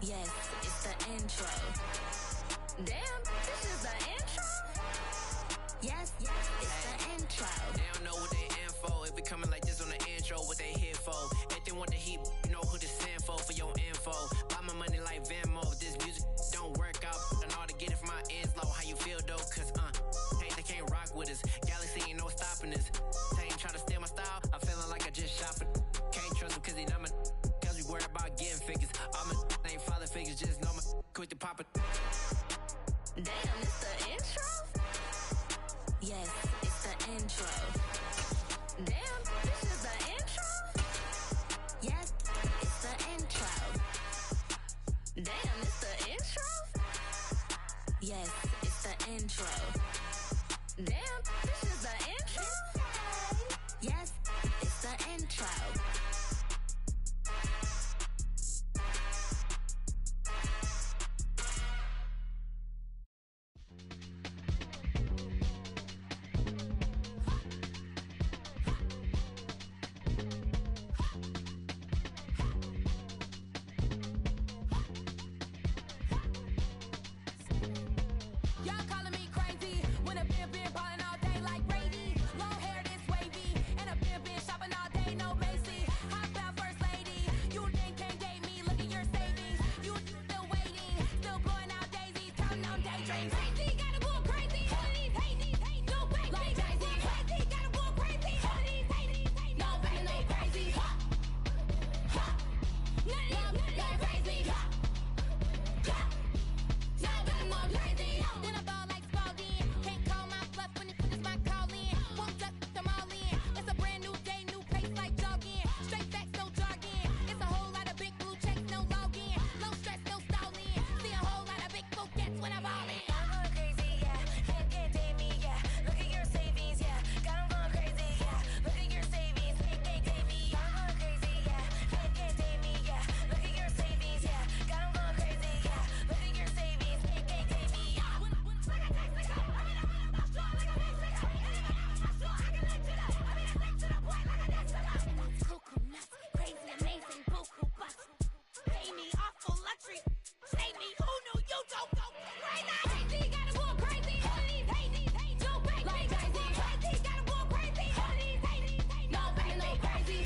Yes, it's the intro. Damn, this is the intro? Yes, it's the intro. They don't know what they in for. If we coming like this on the intro, what they here for? If they want the heat, you know who to send for your info. Buy my money like Venmo. If this music don't work out, I know how to get it from my ends low. How you feel though? Cause hey, they can't rock with us. Galaxy ain't no stopping us. They ain't try to steal my style. I'm feeling like I just shot for. Can't trust them cause they not my. Cause we worried about getting figures. All my ain't father figures, just know my quick to pop it. Damn, it's the intro? Yes, it's the intro. Damn, this is the intro? Yes, it's the intro. Damn, it's the intro? Yes, it's the intro. Damn, this is the intro? Yes, it's the intro. Y'all calling me crazy when a been ballin' all day like Brady. Long hair this wavy, and a been shopping all day, no Macy. Hot about first lady, you think can't date me? Look at your savings, you still waiting, still blowing out daisies, counting on daydreams. Crazy, gotta go crazy. All of these hate, no way. Like crazy, gotta go crazy. All of these hate, no way, no crazy. None of these crazy. Y'all better more crazy. Then I ball like Spalding. Can't call my bluff when it's my calling. Won't duck them all in. It's a brand new day, new pace like jogging. Straight facts, no jargon. It's a whole lot of big blue checks, no login. No stress, no stalling. See a whole lot of big focus when I'm ballin'. I'm going crazy, yeah. Can't date me, yeah. Look at your savings, yeah. Got 'em going crazy, yeah. Look at your savings, can't date me. I'm going crazy, yeah. Can't date me, yeah. Look at your savings, yeah. Got 'em going crazy, yeah. Look at your savings, can't date me. Cuckoo nuts, crazy, amazing, buku bust. Pay me awful luxury. Say me who knew you don't go crazy. Crazy, gotta go crazy. All of these hate, no way. Like crazy, gotta go crazy. All of these hate, no way, no crazy.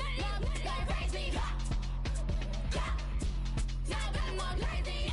None of these crazy. Y'all better more crazy.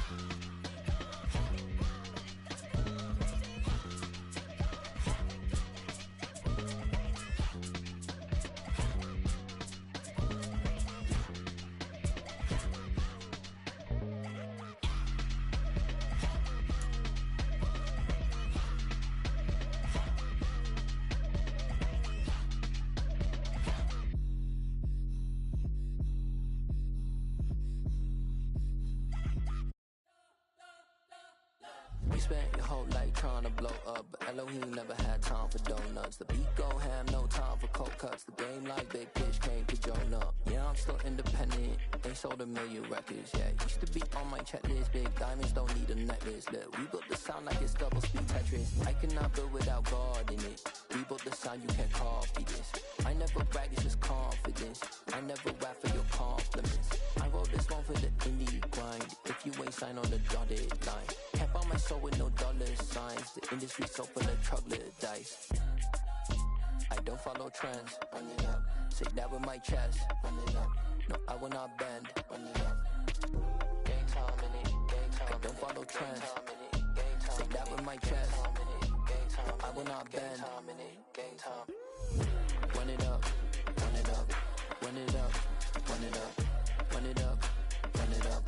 You spent your whole life trying to blow up, but Elohim never had time for donuts. The beat go ham, no time for cold cuts. The game like Big Pitch came to Jonah. Yeah, I'm still independent, ain't sold a million records. Yeah, used to be on my checklist. Big diamonds don't need a necklace. Look, we built the sound like it's double speed Tetris. I cannot build without God in it. We built the sound, you can't copy this. I never brag, it's just confidence. I never rap for your compliments. I wrote this one for the indie grind. If you ain't signed on the dotted line, can't buy my soul with no dollar signs. The industry's so full of troglodytes. I don't follow trends. Run it up. Say that with my chest. Run it up. No, I will not bend. Run it up. Gang time in it. Gang time. I don't follow trends. Say that with my chest. No, I will not bend. Gang time. Run it up. Run it up. Run it up. Run it up. Run it up. Run it up.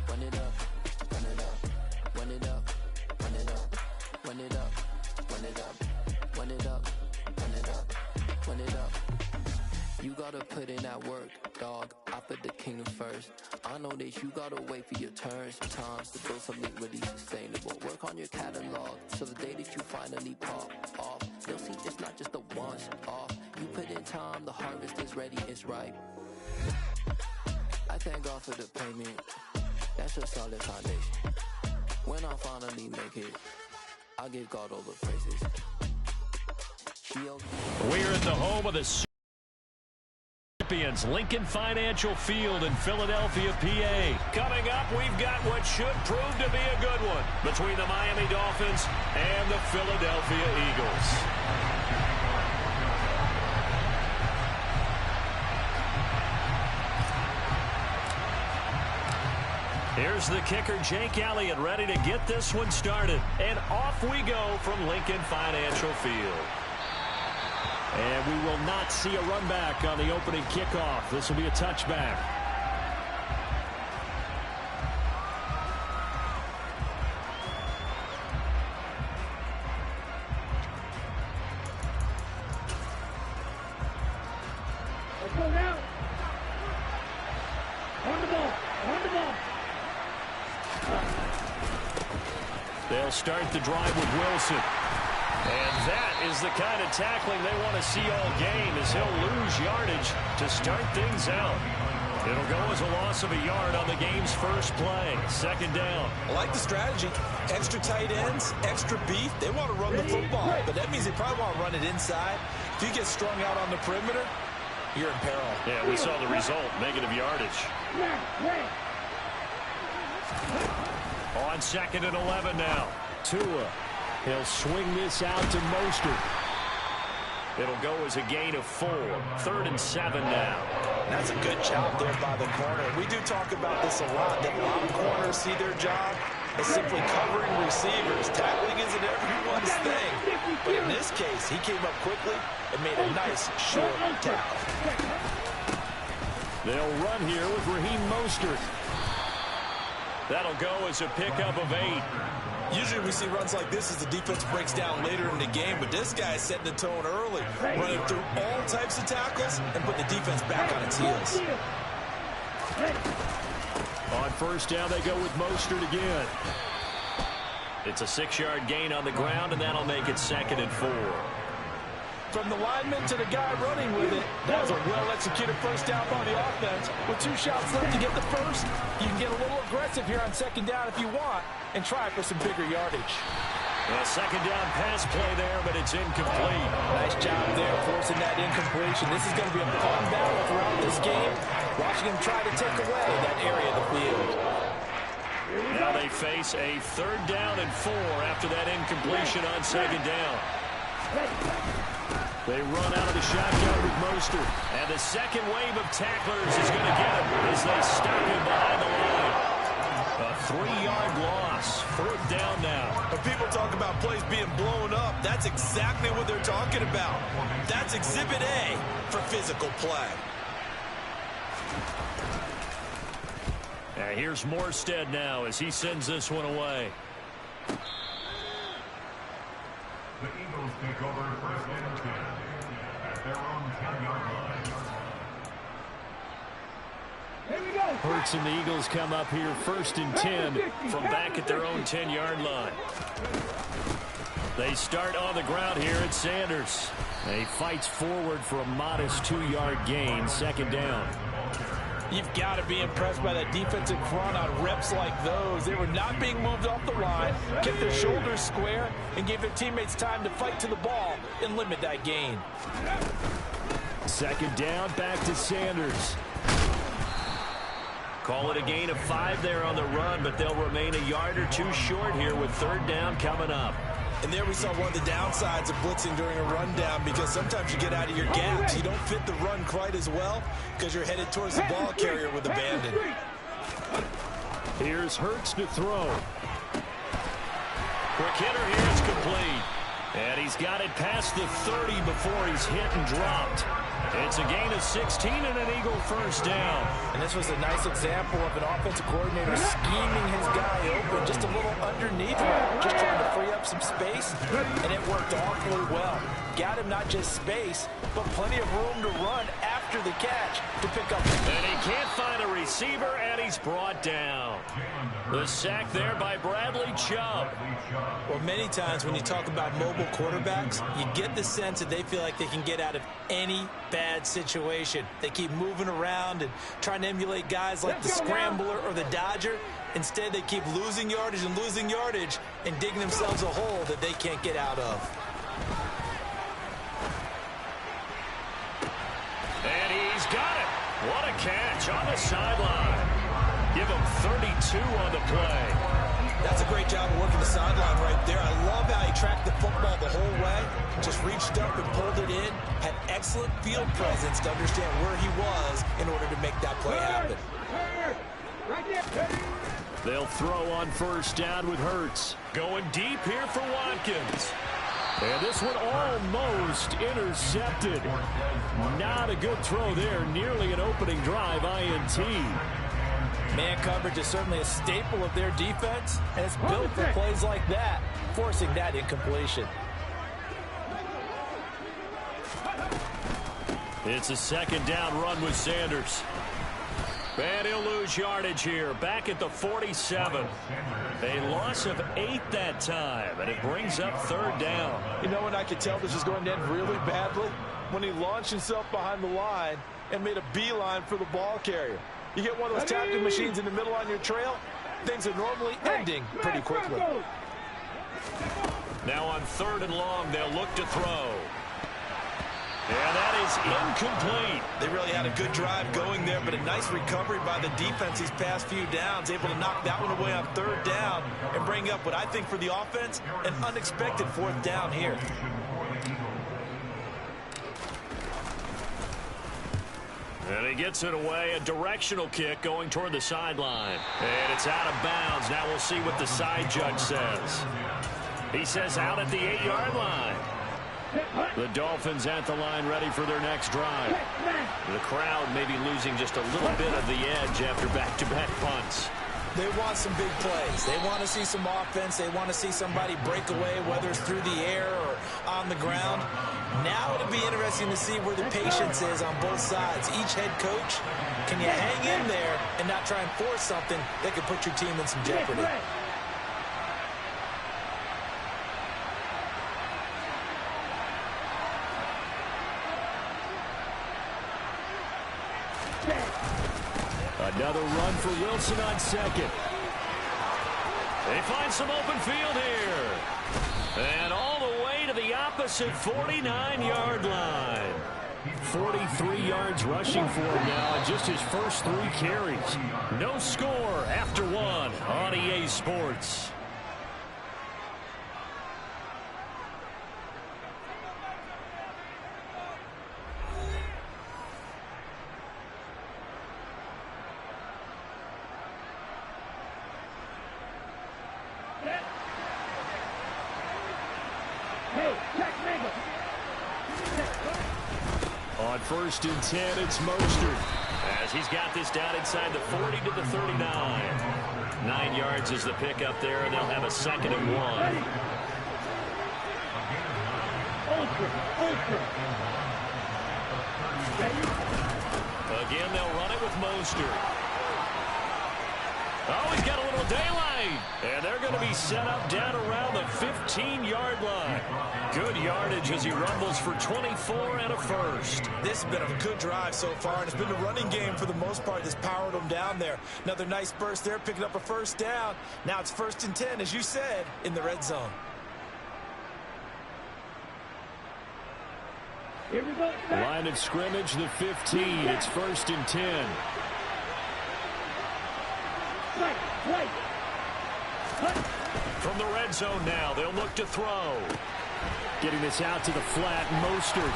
Run it up. Run it up. Run it up. Run it up. Run it up. Run it up. Run it up. Run it up. Run it up. You gotta put in that work, dog. I put the kingdom first. I know that you gotta wait for your turn sometimes to build something really sustainable. Work on your catalog, so the day that you finally pop off, you'll see it's not just a once off. You put in time, the harvest is ready, it's ripe. I thank God for the payment. That's a solid foundation. When I finally make it, I'll give God all the praises. We're at the home of the champions. Lions, Lincoln Financial Field in Philadelphia, PA. Coming up, we've got what should prove to be a good one between the Miami Dolphins and the Philadelphia Eagles. Here's the kicker, Jake Elliott, ready to get this one started. And off we go from Lincoln Financial Field. And we will not see a run back on the opening kickoff. This will be a touchback. Let's go now. On the ball. On the ball. They'll start the drive with Wilson. And that is the kind of tackling they want to see all game, as he'll lose yardage to start things out. It'll go as a loss of a yard on the game's first play. Second down. I like the strategy. Extra tight ends, extra beef. They want to run the football, but that means they probably want to run it inside. If you get strung out on the perimeter, you're in peril. Yeah, we saw the result, negative yardage. On 2nd and 11 now. Tua. He'll swing this out to Mostert. It'll go as a gain of 4. 3rd and 7 now. That's a good job there by the corner. We do talk about this a lot, that a lot of corners see their job as simply covering receivers. Tackling isn't everyone's thing. But in this case, he came up quickly and made a nice short tackle. They'll run here with Raheem Mostert. That'll go as a pickup of 8. Usually we see runs like this as the defense breaks down later in the game, but this guy is setting the tone early, running through all types of tackles and put the defense back on its heels. On first down, they go with Mostert again. It's a 6-yard gain on the ground, and that'll make it 2nd and 4. From the lineman to the guy running with it, that was a well-executed first down by the offense. With 2 shots left to get the first, you can get a little aggressive here on 2nd down if you want and try for some bigger yardage. A 2nd down pass play there, but it's incomplete. Nice job there forcing that incompletion. This is going to be a fun battle throughout this game, watching him try to take away that area of the field. Now they face a 3rd down and 4 after that incompletion on 2nd down. They run out of the shotgun with Mostert. And the second wave of tacklers is going to get him as they stop him behind the line. A 3-yard loss. 4th down now. When people talk about plays being blown up, that's exactly what they're talking about. That's Exhibit A for physical play. And here's Morstead now as he sends this one away. The Eagles take over 1st and 10 at their own 10-yard line. Here we go. Hurts and the Eagles come up here 1st and 10 from back at their own 10-yard line. They start on the ground here at Sanders. He fights forward for a modest 2-yard gain, 2nd down. You've got to be impressed by that defensive front on reps like those. They were not being moved off the line, kept their shoulders square, and gave their teammates time to fight to the ball and limit that gain. 2nd down, back to Sanders. Call it a gain of 5 there on the run, but they'll remain a yard or 2 short here with 3rd down coming up. And there we saw one of the downsides of blitzing during a rundown, because sometimes you get out of your gaps. You don't fit the run quite as well because you're headed towards the ball carrier with abandon. Here's Hurts to throw. Quick hitter here is complete. And he's got it past the 30 before he's hit and dropped. It's a gain of 16 and an Eagle 1st down. And this was a nice example of an offensive coordinator scheming his guy open just a little underneath him, just trying to free up some space, and it worked awfully well. Got him not just space, but plenty of room to run after the catch to pick up. And he can't find a receiver, and he's brought down. The sack there by Bradley Chubb. Well, many times when you talk about mobile quarterbacks, you get the sense that they feel like they can get out of any bad situation. They keep moving around and trying to emulate guys like the Scrambler or the Dodger. Instead, they keep losing yardage and digging themselves a hole that they can't get out of. And he's got it. that catch on the sideline. Give him 32 on the play. That's a great job of working the sideline right there. I love how he tracked the football the whole way. Just reached up and pulled it in. Had excellent field presence to understand where he was in order to make that play happen. They'll throw on first down with Hurts. Going deep here for Watkins. And this one almost intercepted. Not a good throw there. Nearly an opening drive INT. Man coverage is certainly a staple of their defense, and it's built for plays like that, forcing that incompletion. It's a second down run with Sanders. And he'll lose yardage here, back at the 47. A loss of 8 that time, and it brings up third down. You know when I could tell this is going to end really badly? When he launched himself behind the line and made a beeline for the ball carrier. You get one of those tackling machines in the middle on your trail, things are normally ending pretty quickly. Now on third and long, they'll look to throw. And that is incomplete. They really had a good drive going there, but a nice recovery by the defense these past few downs, able to knock that one away on third down and bring up what I think for the offense, an unexpected fourth down here. And he gets it away, a directional kick going toward the sideline. And it's out of bounds. Now we'll see what the side judge says. He says out at the 8-yard line. The Dolphins at the line ready for their next drive. The crowd may be losing just a little bit of the edge after back-to-back punts. They want some big plays. They want to see some offense. They want to see somebody break away, whether it's through the air or on the ground. Now it'll be interesting to see where the patience is on both sides. Each head coach, can you hang in there and not try and force something that could put your team in some jeopardy? Another run for Wilson on second. They find some open field here. And all the way to the opposite 49-yard line. 43 yards rushing for him now in just his first 3 carries. No score after 1 on EA Sports. On first and 10, it's Mostert, as he's got this down inside the 40 to the 39. 9 yards is the pickup there, and they'll have a second and 1. Again, they'll run it with Mostert. Oh, he's got a little daylight. And they're going to be set up down around the 15-yard line. Good yardage as he rumbles for 24 and a first. This has been a good drive so far, and it's been the running game for the most part that's powered them down there. Another nice burst there, picking up a first down. Now it's first and 10, as you said, in the red zone. Here we go. Line of scrimmage, the 15. It's first and 10. From the red zone now, they'll look to throw. Getting this out to the flat, Mostert.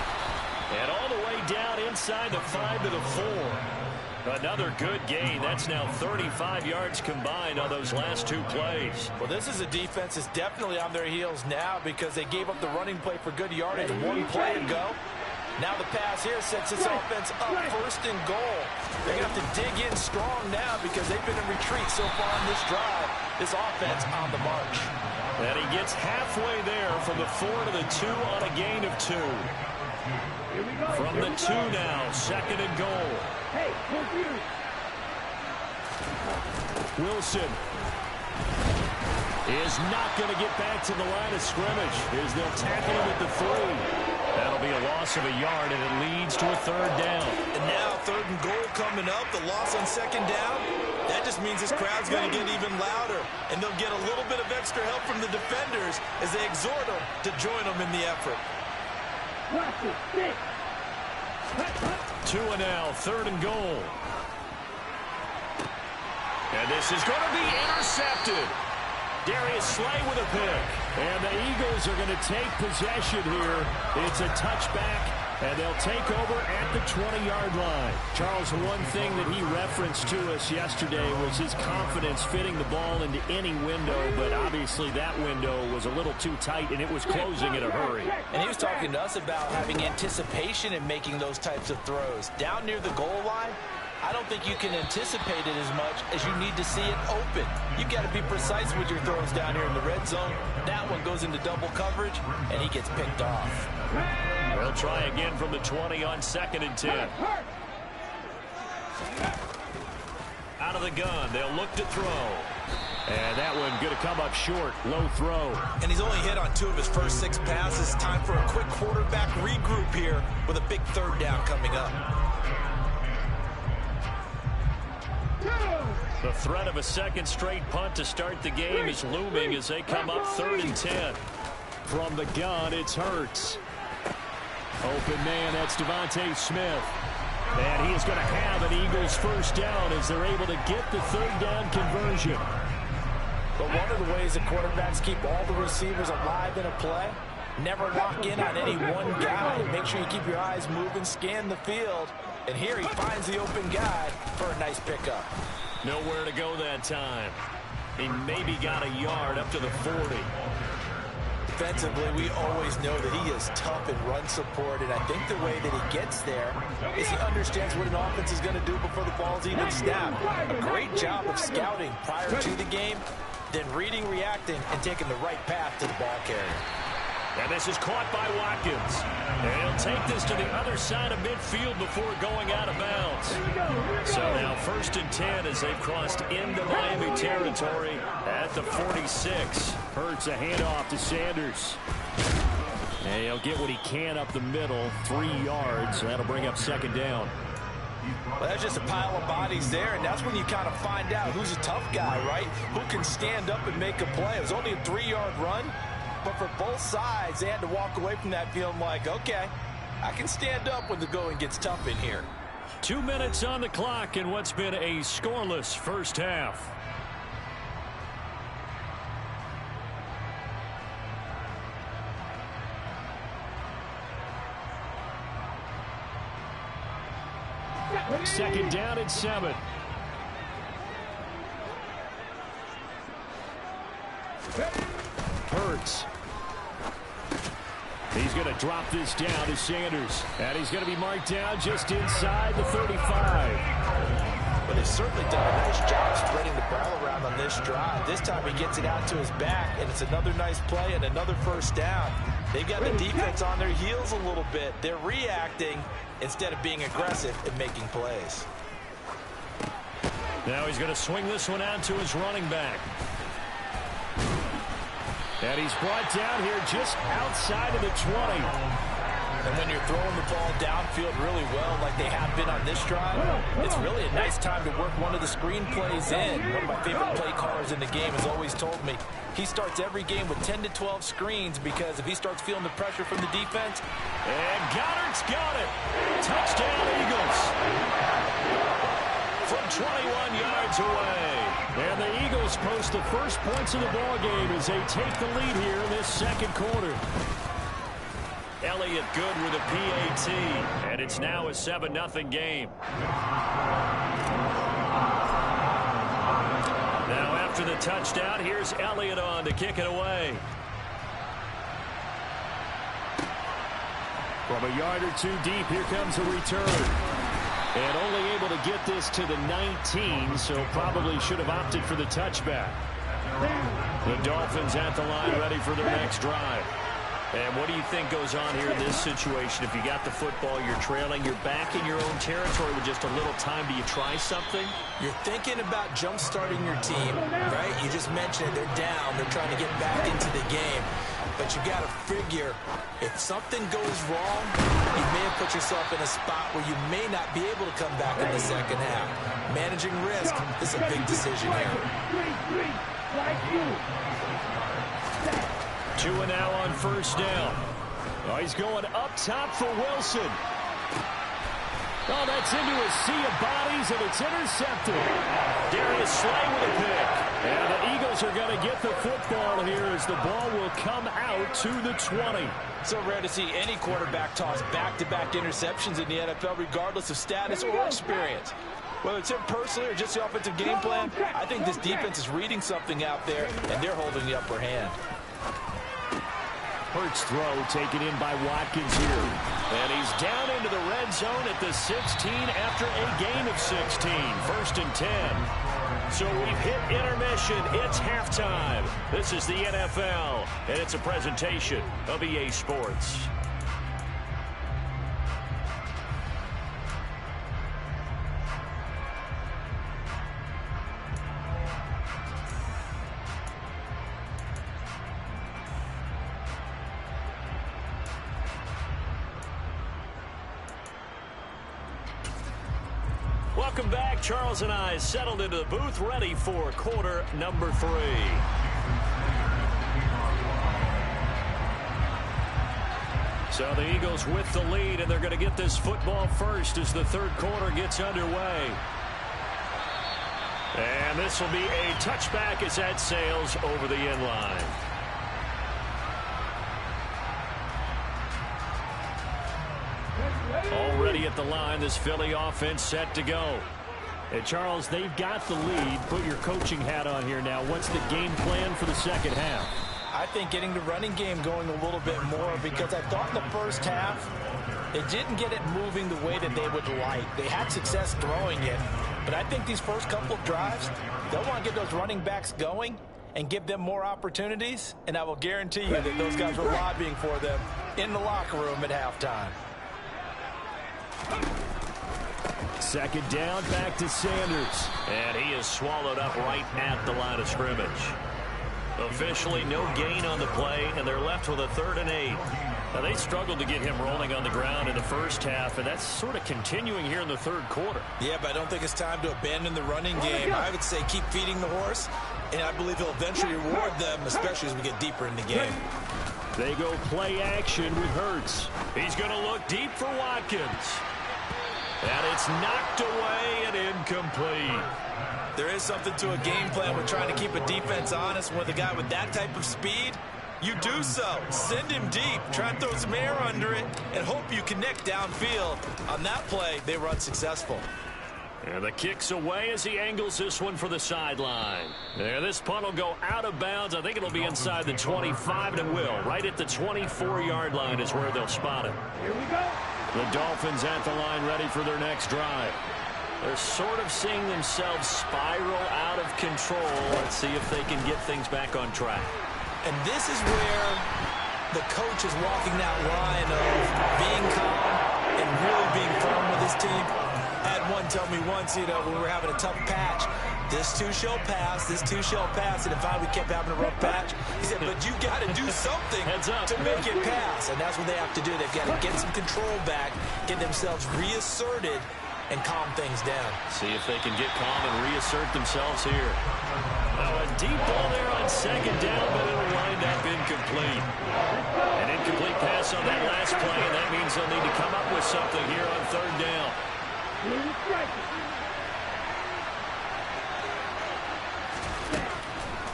And all the way down inside the 5 to the 4. Another good gain. That's now 35 yards combined on those last 2 plays. Well, this is a defense that's definitely on their heels now because they gave up the running play for good yardage 1 play ago. Now the pass here sets this offense up first and goal. They're going to have to dig in strong now because they've been in retreat so far in this drive. This offense on the march. And he gets halfway there from the 4 to the 2 on a gain of 2. From the 2 now, second and goal. Hey, Wilson is not going to get back to the line of scrimmage as they'll tackle him at the 3. That'll be a loss of a yard, and it leads to a third down. And now third and goal coming up. The loss on second down. That just means this crowd's going to get even louder. And they'll get a little bit of extra help from the defenders as they exhort them to join them in the effort. 2 and now, 3rd and goal. And this is going to be intercepted. Darius Slay with a pick. And the Eagles are going to take possession here. It's a touchback, and they'll take over at the 20-yard line. Charles, one thing that he referenced to us yesterday was his confidence fitting the ball into any window, but obviously that window was a little too tight, and it was closing in a hurry. And he was talking to us about having anticipation in making those types of throws. Down near the goal line, I don't think you can anticipate it as much as you need to see it open. You've got to be precise with your throws down here in the red zone. That one goes into double coverage, and he gets picked off. They'll try again from the 20 on 2nd and 10. Out of the gun, they'll look to throw. And that one going to come up short, low throw. And he's only hit on 2 of his first 6 passes. Time for a quick quarterback regroup here with a big 3rd down coming up. The threat of a second straight punt to start the game is looming as they come up 3rd and 10. From the gun, it's Hurts. Open man, that's Devontae Smith. And he is going to have an Eagles first down as they're able to get the 3rd down conversion. But one of the ways that quarterbacks keep all the receivers alive in a play, never lock in on any one guy. Make sure you keep your eyes moving, scan the field. And here he finds the open guy for a nice pickup. Nowhere to go that time. He maybe got a yard up to the 40. Defensively, we always know that he is tough in run support, and I think the way that he gets there is he understands what an offense is going to do before the ball's even snapped. A great job of scouting prior to the game, then reading, reacting, and taking the right path to the ball carrier. And this is caught by Watkins. And he'll take this to the other side of midfield before going out of bounds. So now 1st and 10 as they've crossed into Miami territory at the 46. Hurts a handoff to Sanders. And he'll get what he can up the middle, 3 yards. That'll bring up 2nd down. Well, that's just a pile of bodies there, and that's when you kind of find out who's a tough guy, right? Who can stand up and make a play. It was only a 3-yard run. But for both sides, they had to walk away from that feeling like, okay, I can stand up when the going gets tough in here. 2 minutes on the clock in what's been a scoreless first half. Second down and 7. Hurts. He's going to drop this down to Sanders. And he's going to be marked down just inside the 35. But they've certainly done a nice job spreading the ball around on this drive. This time he gets it out to his back, and it's another nice play and another first down. They've got the defense on their heels a little bit. They're reacting instead of being aggressive and making plays. Now he's going to swing this one out to his running back. And he's brought down here just outside of the 20. And when you're throwing the ball downfield really well like they have been on this drive, it's really a nice time to work one of the screen plays in. One of my favorite play callers in the game has always told me he starts every game with 10 to 12 screens because if he starts feeling the pressure from the defense. And Goddard's got it. Touchdown, Eagles. From 21 yards away. And the Eagles post the first points of the ball game as they take the lead here in this second quarter. Elliott good with a PAT, and it's now a 7-0 game. Now after the touchdown, here's Elliott on to kick it away. From a yard or two deep, here comes a return. And only able to get this to the 19, so probably should have opted for the touchback. The Dolphins at the line ready for their next drive. And what do you think goes on here in this situation? If you got the football, you're trailing, you're back in your own territory with just a little time. Do you try something? You're thinking about jump-starting your team, right? You just mentioned it. They're down. They're trying to get back into the game. But you got to figure, if something goes wrong, you may have put yourself in a spot where you may not be able to come back in the second half. Managing risk is a big decision here. 2 and now on first down. Oh, he's going up top for Wilson. Oh, that's into a sea of bodies, and it's intercepted. Darius Slay with a pick. And the Eagles are going to get the football here as the ball will come out to the 20. So rare to see any quarterback toss back-to-back interceptions in the NFL, regardless of status or experience. Whether it's him personally or just the offensive game plan, I think this defense is reading something out there, and they're holding the upper hand. Hurts throw taken in by Watkins here. And he's down into the red zone at the 16 after a gain of 16. 1st and 10. So we've hit intermission. It's halftime. This is the NFL, and it's a presentation of EA Sports. Welcome back. Charles and I settled into the booth, ready for quarter number 3. So the Eagles with the lead, and they're going to get this football first as the third quarter gets underway. And this will be a touchback as that sails over the end line. Already at the line, this Philly offense set to go. And Charles, they've got the lead. Put your coaching hat on here now. What's the game plan for the second half? I think getting the running game going a little bit more, because I thought in the first half they didn't get it moving the way that they would like. They had success throwing it, but I think these first couple of drives, they'll want to get those running backs going and give them more opportunities, and I will guarantee you that those guys were lobbying for them in the locker room at halftime. Second down, back to Sanders. And he is swallowed up right at the line of scrimmage. Officially no gain on the play, and they're left with a 3rd and 8. Now, they struggled to get him rolling on the ground in the first half, and that's sort of continuing here in the third quarter. Yeah, but I don't think it's time to abandon the running game. I would say keep feeding the horse, and I believe he'll eventually reward them, especially as we get deeper in the game. They go play action with Hurts. He's going to look deep for Watkins. And it's knocked away and incomplete. There is something to a game plan with trying to keep a defense honest. With a guy with that type of speed, you do so. Send him deep. Try and throw some air under it and hope you connect downfield. On that play, they were unsuccessful. And the kick's away as he angles this one for the sideline. And this punt will go out of bounds. I think it'll be inside the 25, and it will. Right at the 24-yard line is where they'll spot it. Here we go. The Dolphins at the line, ready for their next drive. They're sort of seeing themselves spiral out of control. Let's see if they can get things back on track. And this is where the coach is walking that line of being calm and really being firm with his team. I had one tell me once, when we were having a tough patch, this too shall pass, this too shall pass, and finally we kept having a rough patch. He said, but you got to do something to make it pass, and that's what they have to do. They've got to get some control back, get themselves reasserted, and calm things down. See if they can get calm and reassert themselves here. Now a deep ball there on second down, but it'll wind up incomplete. An incomplete pass on that last play, and that means they'll need to come up with something here on third down.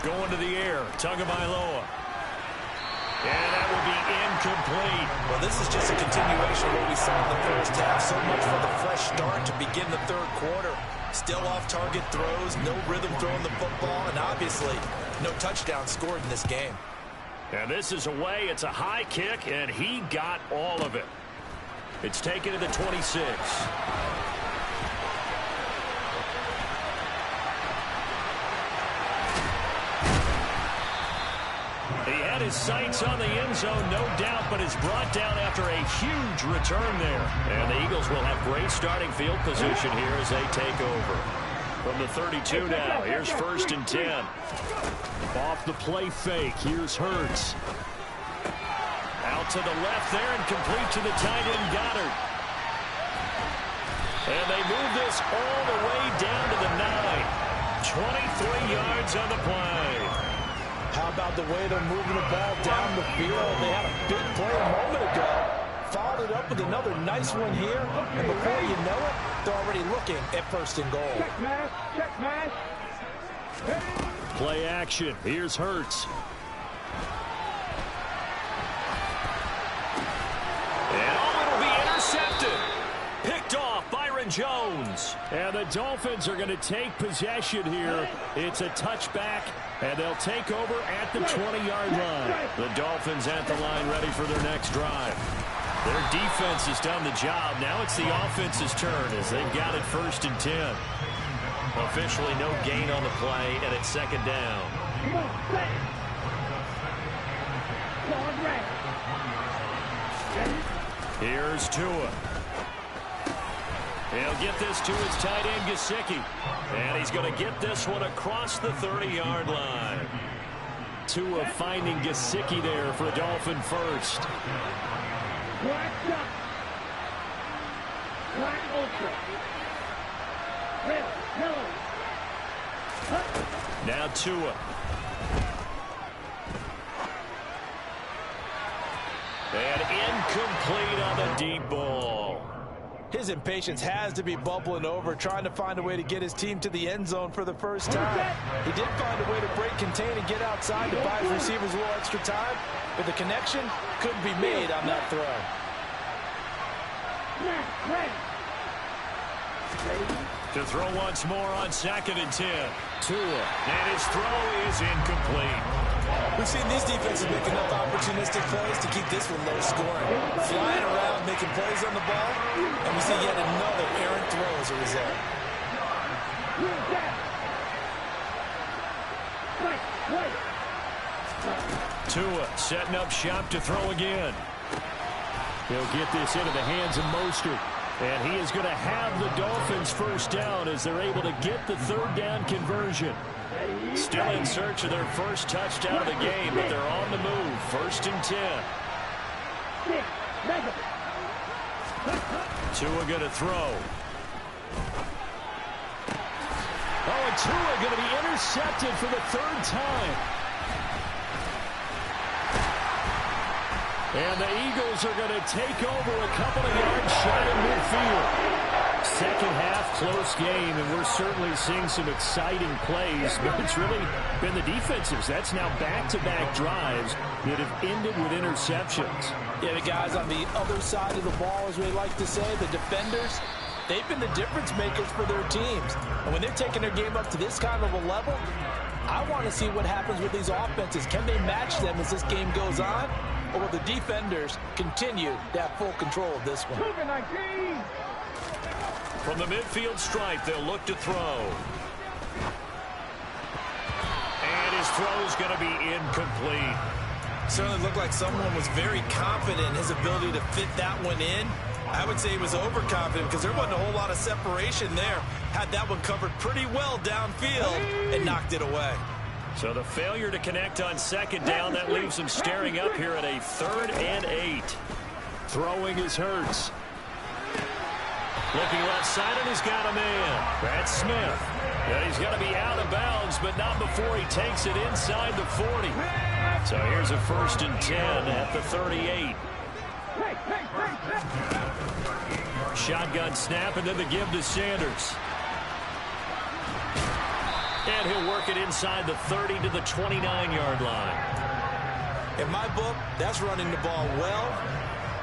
Going to the air, Tagovailoa. And that will be incomplete. Well, this is just a continuation of what we saw in the first half. So much for the fresh start to begin the third quarter. Still off-target throws, no rhythm throwing the football, and obviously no touchdown scored in this game. And this is away. It's a high kick, and he got all of it. It's taken to the 26. He had his sights on the end zone, no doubt, but is brought down after a huge return there. And the Eagles will have great starting field position here as they take over. From the 32 now, here's 1st and 10. Off the play fake, here's Hurts. Out to the left there and complete to the tight end Goddard. And they move this all the way down to the 9. 23 yards on the play. How about the way they're moving the ball down the field? They had a big play a moment ago. followed it up with another nice one here, and before you know it, they're already looking at first and goal. Check pass. Check pass. Play action. Here's Hurts. And it'll be intercepted. Picked off Byron Jones. And the Dolphins are going to take possession here. It's a touchback, and they'll take over at the 20-yard line. The Dolphins at the line ready for their next drive. Their defense has done the job. Now it's the offense's turn as they've got it 1st and 10. Officially no gain on the play, and it's 2nd down. Come on, set. Long red. Here's Tua. He'll get this to his tight end, Gesicki. And he's going to get this one across the 30-yard line. Tua finding Gesicki there for Dolphin first. Black shot. Black ultra. Red, yellow. Now Tua. And incomplete on the deep ball. His impatience has to be bubbling over, trying to find a way to get his team to the end zone for the first time. He did find a way to break, contain, and get outside to buy his receivers a little extra time, but the connection couldn't be made on that throw. To throw once more on 2nd and 10. Tua. And his throw is incomplete. We've seen these defenses make enough opportunistic plays to keep this one low scoring. Flying around, making plays on the ball, and we see yet another errant throw as a result. Tua setting up shop to throw again. He'll get this into the hands of Mostert. And he is going to have the Dolphins first down as they're able to get the 3rd down conversion. Still in search of their first touchdown of the game, but they're on the move. 1st and 10. Tua going to throw. Oh, and Tua going to be intercepted for the 3rd time. And the Eagles are going to take over a couple of yards shy of midfield. Second half, close game, and we're certainly seeing some exciting plays, but it's really been the defensives. That's now back-to-back drives that have ended with interceptions. Yeah, the guys on the other side of the ball, as we like to say, the defenders, they've been the difference makers for their teams. And when they're taking their game up to this kind of a level, I want to see what happens with these offenses. Can they match them as this game goes on? Or will the defenders continue to have full control of this one? From the midfield stripe, they'll look to throw. And his throw is going to be incomplete. Certainly looked like someone was very confident in his ability to fit that one in. I would say he was overconfident because there wasn't a whole lot of separation there. Had that one covered pretty well downfield and knocked it away. So the failure to connect on 2nd down, that leaves him staring up here at a 3rd and 8. Throwing is Hurts. Looking left side, and he's got a man. That's Smith. And he's going to be out of bounds, but not before he takes it inside the 40. So here's a 1st and 10 at the 38. Shotgun snap, and then the give to Sanders. And he'll work it inside the 30 to the 29-yard line. In my book, that's running the ball well,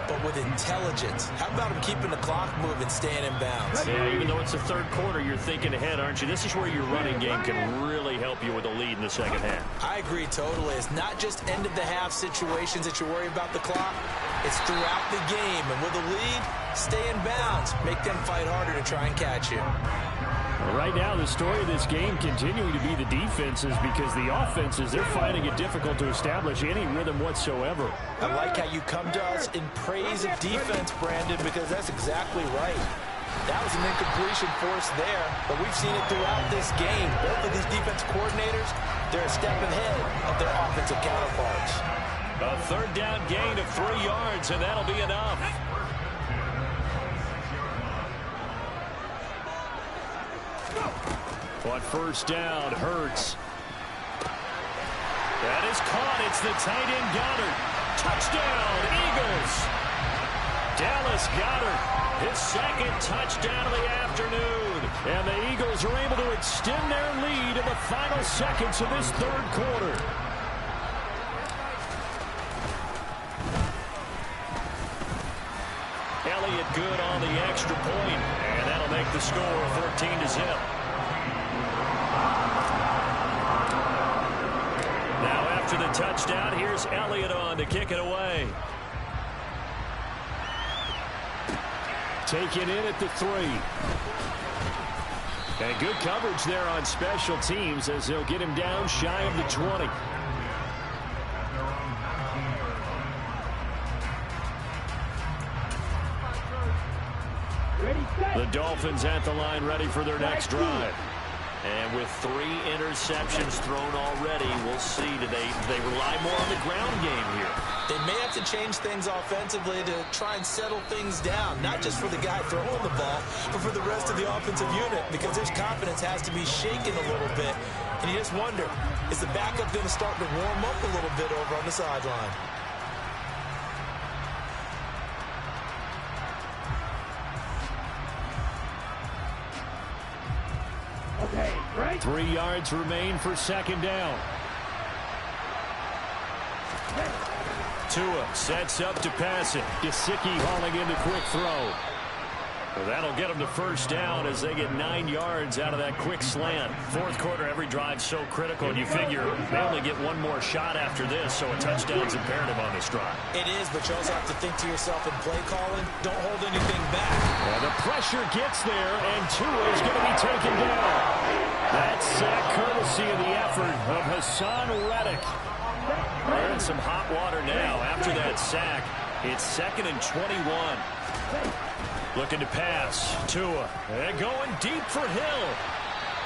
but with intelligence. How about him keeping the clock moving, staying in bounds? Yeah, even though it's the 3rd quarter, you're thinking ahead, aren't you? This is where your running game can really help you with a lead in the 2nd half. I agree totally. It's not just end-of-the-half situations that you worry about the clock. It's throughout the game. And with a lead, stay in bounds. Make them fight harder to try and catch you. Well, right now, the story of this game continuing to be the defenses because the offenses, they're finding it difficult to establish any rhythm whatsoever. I like how you come to us in praise of defense, Brandon, because that's exactly right. That was an incompletion force there, but we've seen it throughout this game. Both of these defense coordinators, they're a step ahead of their offensive counterparts. A 3rd down gain of 3 yards, and that'll be enough. On 1st down, Hurts. That is caught. It's the tight end Goddard. Touchdown, Eagles. Dallas Goedert, his second touchdown of the afternoon. And the Eagles are able to extend their lead in the final seconds of this third quarter. Elliott good on the extra point, and that'll make the score 14-0. Now after the touchdown, here's Elliott on to kick it away. Taken in at the 3. And good coverage there on special teams as they'll get him down shy of the 20. The Dolphins at the line ready for their next drive. And with 3 interceptions thrown already, we'll see. Do they rely more on the ground game here? They may have to change things offensively to try and settle things down, not just for the guy throwing the ball, but for the rest of the offensive unit, because his confidence has to be shaken a little bit. And you just wonder, is the backup going to start to warm up a little bit over on the sideline? Okay, right. 3 yards remain for second down. Tua sets up to pass it. Gesicki hauling in the quick throw. Well, that'll get them to first down as they get 9 yards out of that quick slant. Fourth quarter, every drive's so critical, and you figure they only get one more shot after this, so a touchdown's imperative on this drive. It is, but you also have to think to yourself in play calling, don't hold anything back. Well, the pressure gets there, and Tua is going to be taken down. That's sack courtesy of the effort of Hassan Reddick. They're in some hot water now after that sack. It's 2nd and 21. Looking to pass. Tua. And going deep for Hill.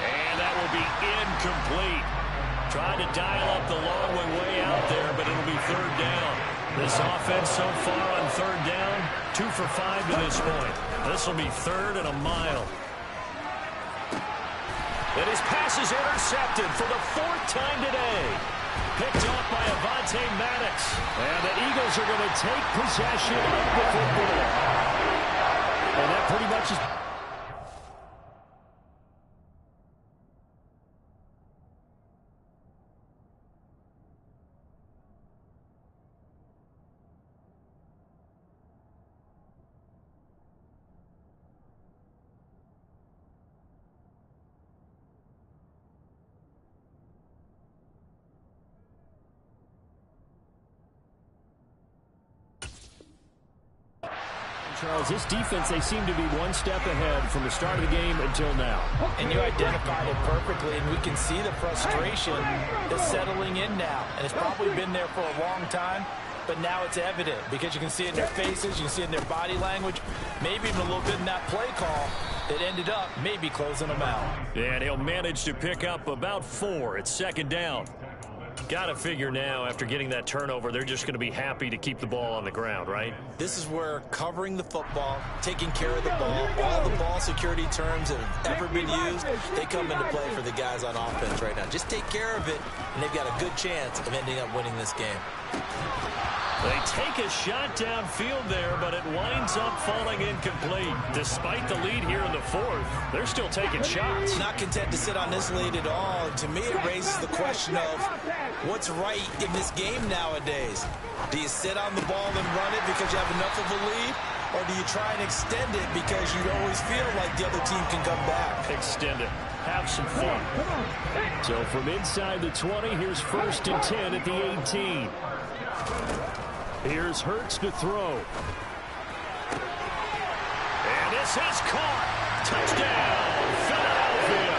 And that will be incomplete. Trying to dial up the long way out there, but it'll be third down. This offense so far on third down, 2 for 5 to this point. This will be 3rd and a mile. And his pass is intercepted for the 4th time today. Picked off by Avonte Maddox. And the Eagles are going to take possession of the football. And that pretty much is... Charles, this defense, they seem to be one step ahead from the start of the game until now. And you identified it perfectly, and we can see the frustration that's settling in now. And it's probably been there for a long time, but now it's evident because you can see it in their faces, you can see it in their body language, maybe even a little bit in that play call that ended up maybe closing them out. Yeah, and he'll manage to pick up about 4 at second down. Got to figure now, after getting that turnover, they're just going to be happy to keep the ball on the ground, right? This is where covering the football, taking care of the ball, all the ball security terms that have ever been used, they come into play for the guys on offense right now. Just take care of it, and they've got a good chance of ending up winning this game. They take a shot downfield there, but it winds up falling incomplete. Despite the lead here in the 4th, they're still taking shots. Not content to sit on this lead at all. To me, it raises the question of what's right in this game nowadays. Do you sit on the ball and run it because you have enough of a lead? Or do you try and extend it because you always feel like the other team can come back? Extend it. Have some fun. So from inside the 20, here's 1st and 10 at the 18. Here's Hurts to throw. And this is caught. Touchdown, Philadelphia.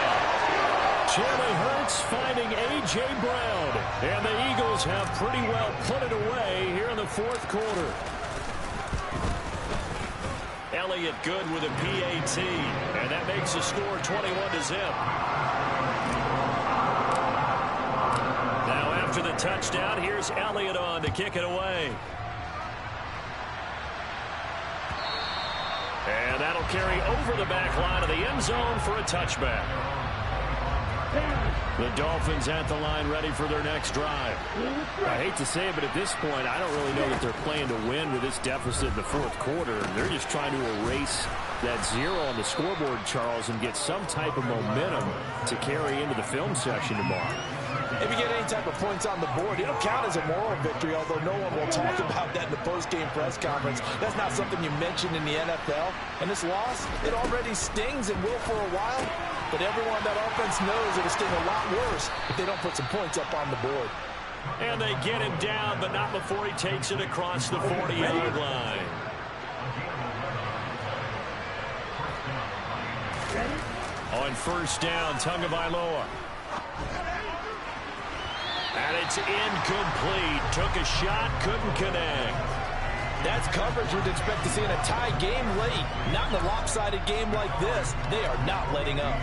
Jalen Hurts finding A.J. Brown. And the Eagles have pretty well put it away here in the 4th quarter. Elliott good with a PAT. And that makes the score 21-0. Now after the touchdown, here's Elliott on to kick it away. And that'll carry over the back line of the end zone for a touchback. The Dolphins at the line ready for their next drive. I hate to say it, but at this point, I don't really know that they're playing to win with this deficit in the fourth quarter. They're just trying to erase that 0 on the scoreboard, Charles, and get some type of momentum to carry into the film session tomorrow. If you get any type of points on the board, it'll count as a moral victory, although no one will talk about that in the post-game press conference. That's not something you mentioned in the NFL. And this loss, it already stings and will for a while. But everyone on that offense knows it'll sting a lot worse if they don't put some points up on the board. And they get him down, but not before he takes it across the 40-yard line. On first down, Tagovailoa. And it's incomplete. Took a shot, couldn't connect. That's coverage you'd expect to see in a tie game late. Not in a lopsided game like this. They are not letting up.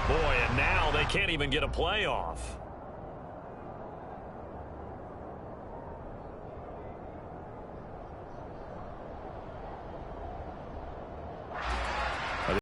Boy, and now they can't even get a playoff.